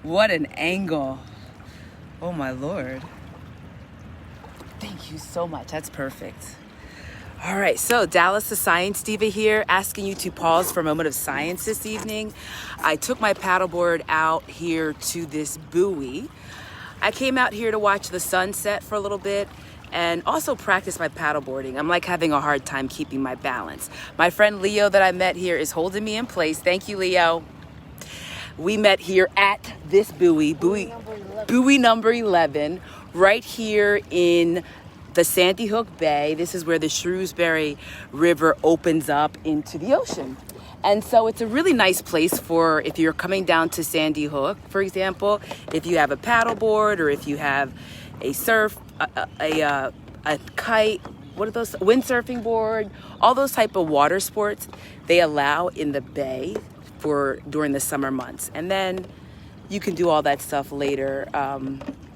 What an angle. Oh my Lord. Thank you so much. That's perfect. All right, so Dallis, the Science Diva here, asking you to pause for a moment of science this evening. I took my paddleboard out here to this buoy. I came out here to watch the sunset for a little bit and also practice my paddleboarding. I'm like having a hard time keeping my balance. My friend Leo that I met here is holding me in place. Thank you, Leo. We met here at this buoy number 11, right here in the Sandy Hook Bay. This is where the Shrewsbury River opens up into the ocean. And so it's a really nice place for if you're coming down to Sandy Hook, for example, if you have a paddleboard or if you have a surf, a kite, what are those, windsurfing board, all those type of water sports they allow in the bay for during the summer months. And then you can do all that stuff later.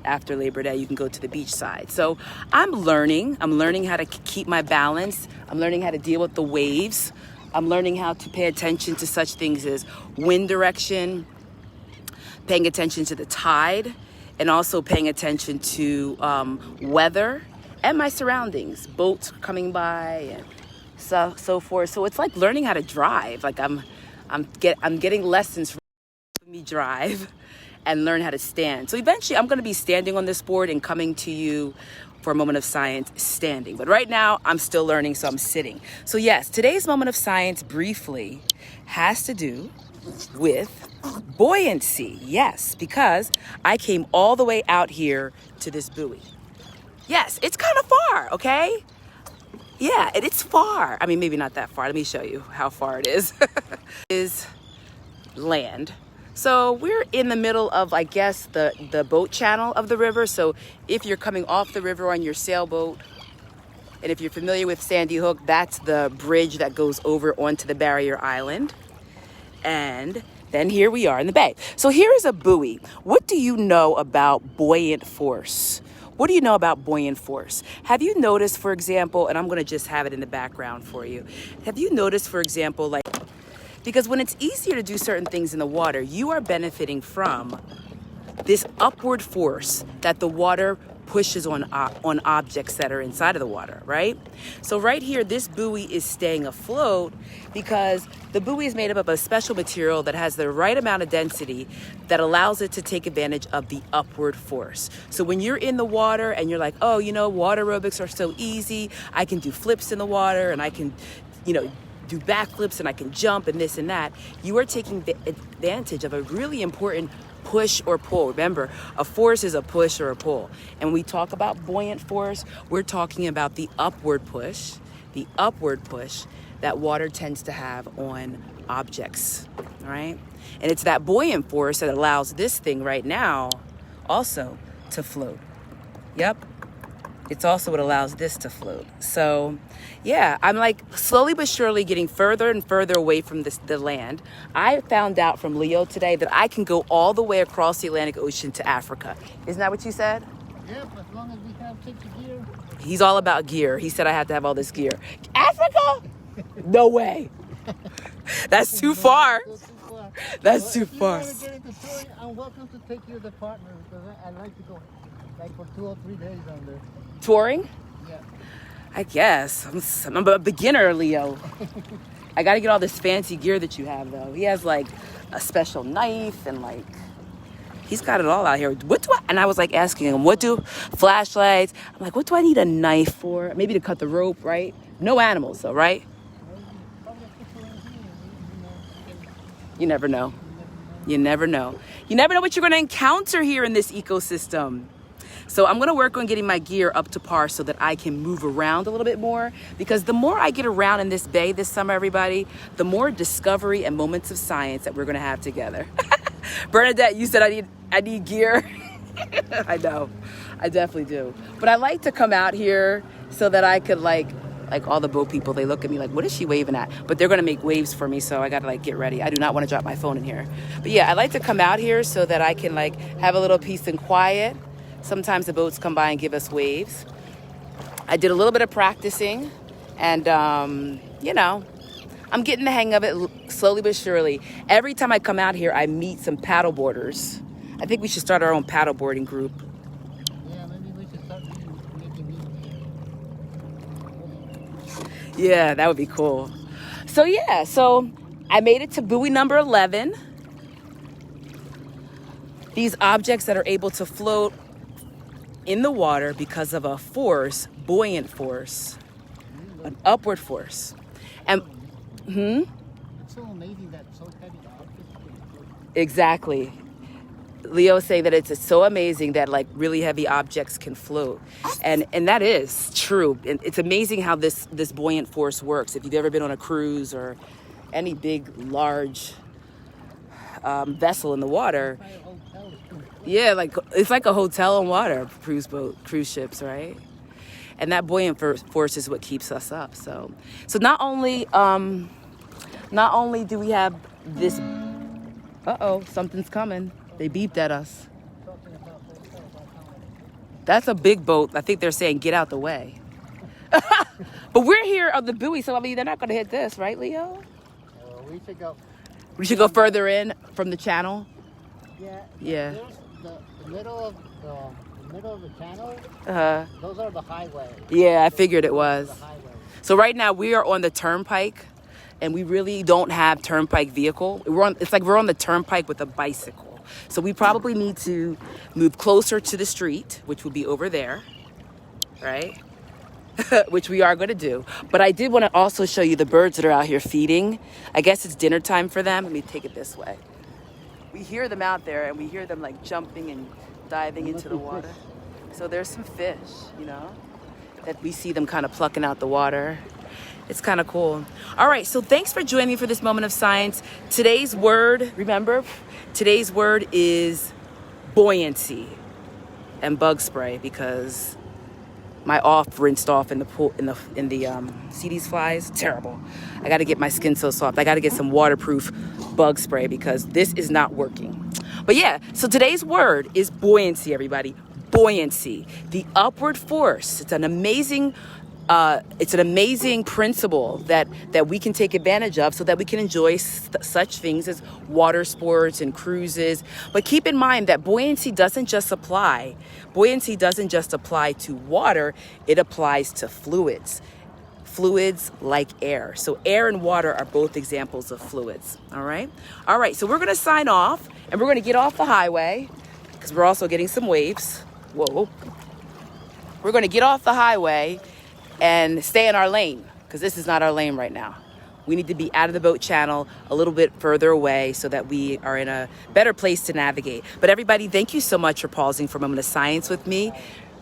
After Labor Day, you can go to the beach side. So I'm learning how to keep my balance. I'm learning how to deal with the waves. I'm learning how to pay attention to such things as wind direction, paying attention to the tide, and also paying attention to weather and my surroundings, boats coming by and so forth. So it's like learning how to drive. Like I'm getting lessons from me drive and learn how to stand. So eventually I'm gonna be standing on this board and coming to you for a moment of science standing. But right now I'm still learning, so I'm sitting. So yes, today's moment of science briefly has to do with buoyancy. Yes, because I came all the way out here to this buoy. Yes, it's kind of far, okay? Yeah, it's far. I mean, maybe not that far. Let me show you how far it is. Is land. So we're in the middle of, I guess, the boat channel of the river. So if you're coming off the river on your sailboat, and if you're familiar with Sandy Hook, that's the bridge that goes over onto the barrier island. And then here we are in the bay. So here is a buoy. What do you know about buoyant force? What do you know about buoyant force? Have you noticed, for example, and I'm going to just have it in the background for you. Have you noticed, for example, like, because when it's easier to do certain things in the water, you are benefiting from this upward force that the water pushes on objects that are inside of the water, right? So right here, this buoy is staying afloat because the buoy is made up of a special material that has the right amount of density that allows it to take advantage of the upward force. So when you're in the water and you're like, oh, you know, water aerobics are so easy. I can do flips in the water and I can, you know, do backflips and I can jump and this and that. You are taking advantage of a really important push or pull. Remember, a force is a push or a pull. And when we talk about buoyant force, we're talking about the upward push that water tends to have on objects, all right? And it's that buoyant force that allows this thing right now also to float. Yep. It's also what allows this to float. So yeah, I'm like slowly but surely getting further and further away from the land. I found out from Leo today that I can go all the way across the Atlantic Ocean to Africa. Isn't that what you said? Yeah, as long as we take the gear. He's all about gear. He said I have to have all this gear. Africa? No way. That's too far. That's too far. If you want to get into touring, I'm welcome to take you as a partner because I like to go like for 2 or 3 days on there. Touring? Yeah. I guess. I'm a beginner, Leo. I got to get all this fancy gear that you have, though. He has, like, a special knife and, like, he's got it all out here. And I was, like, asking him, flashlights. I'm like, what do I need a knife for? Maybe to cut the rope, right? No animals, though, right? You never know. You never know. You never know what you're going to encounter here in this ecosystem. So I'm going to work on getting my gear up to par so that I can move around a little bit more, because the more I get around in this bay this summer, everybody, the more discovery and moments of science that we're going to have together. Bernadette, you said I need gear. I know. I definitely do. But I like to come out here so that I could like all the boat people, they look at me like, what is she waving at? But they're going to make waves for me, so I got to like get ready. I do not want to drop my phone in here. But yeah, I like to come out here so that I can like have a little peace and quiet. Sometimes the boats come by and give us waves. I did a little bit of practicing and, you know, I'm getting the hang of it slowly but surely. Every time I come out here, I meet some paddleboarders. I think we should start our own paddleboarding group. Yeah, maybe we should start making these. Yeah, that would be cool. So yeah, so I made it to buoy number 11. These objects that are able to float in the water because of a force, buoyant force, an upward force. And It's so amazing that so heavy objects can float. exactly. Leo saying that it's so amazing that like really heavy objects can float. And that is true. And it's amazing how this buoyant force works. If you've ever been on a cruise or any big, large vessel in the water, By a hotel too. yeah, like it's like a hotel on water, cruise ships, right? And that buoyant force is what keeps us up. So not only do we have this, something's coming. They beeped at us. Talking about hotel, about how That's a big boat. I think they're saying get out the way. But we're here on the buoy, so I mean they're not going to hit this, right, Leo? we should go. We should go further in from the channel. Yeah. Yeah. There's the middle of the channel. Those are the highway. Yeah, I figured it was. The highway. So right now we are on the turnpike, and we really don't have turnpike vehicle. It's like we're on the turnpike with a bicycle. So we probably need to move closer to the street, which will be over there, right? Which we are going to do. But I did want to also show you the birds that are out here feeding. I guess it's dinner time for them. Let me take it this way. We hear them out there, and we hear them like jumping and diving into the water. So there's some fish, that we see them kind of plucking out the water. It's kind of cool. All right, so thanks for joining me for this moment of science. Today's word, remember, today's word is buoyancy and bug spray, because my off rinsed off in the pool see these flies? Terrible. I got to get my skin so soft. I got to get some waterproof bug spray because this is not working. But yeah, so today's word is buoyancy, everybody. Buoyancy, the upward force. It's an amazing principle that we can take advantage of so that we can enjoy such things as water sports and cruises. But keep in mind that buoyancy doesn't just apply to water, it applies to fluids like air. So air and water are both examples of fluids. All right, so we're going to sign off, and we're going to get off the highway because we're also getting some waves. Whoa. We're going to get off the highway and stay in our lane, because this is not our lane right now. We need to be out of the boat channel a little bit further away so that we are in a better place to navigate. But everybody, thank you so much for pausing for a moment of science with me.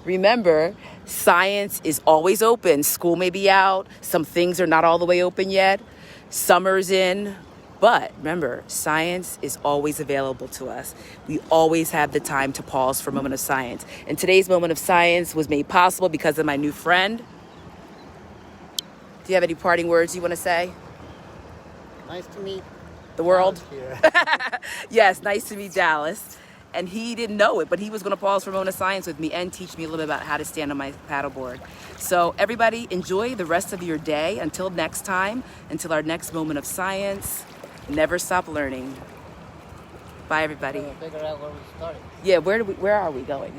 Remember, science is always open. School may be out. Some things are not all the way open yet. Summer's in. But remember, science is always available to us. We always have the time to pause for a moment of science. And today's moment of science was made possible because of my new friend. Do you have any parting words you want to say? Nice to meet the world. Dallis. Yes, nice to meet Dallis. And he didn't know it, but he was going to pause for a moment of science with me and teach me a little bit about how to stand on my paddleboard. So everybody, enjoy the rest of your day. Until next time, until our next moment of science, never stop learning. Bye, everybody. Figure out where we started. Yeah, where are we going?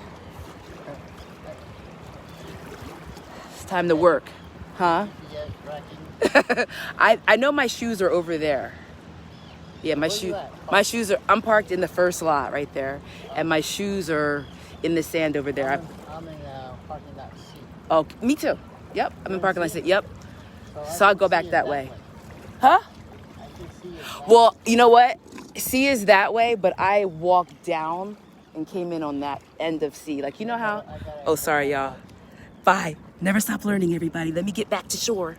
It's time to work, huh? Yeah, tracking. I know my shoes are over there. Yeah, my shoes are. I'm parked in the first lot right there, and my shoes are in the sand over there. I'm in parking lot C. Oh, me too. Yep, I'm in parking lot C. Yep. So I I'll go can back see it that way. I Huh? can see it that Well, you know what? C is that way, but I walked down and came in on that end of C. Like, you know how? Oh, sorry, y'all. Bye. Never stop learning, everybody. Let me get back to shore.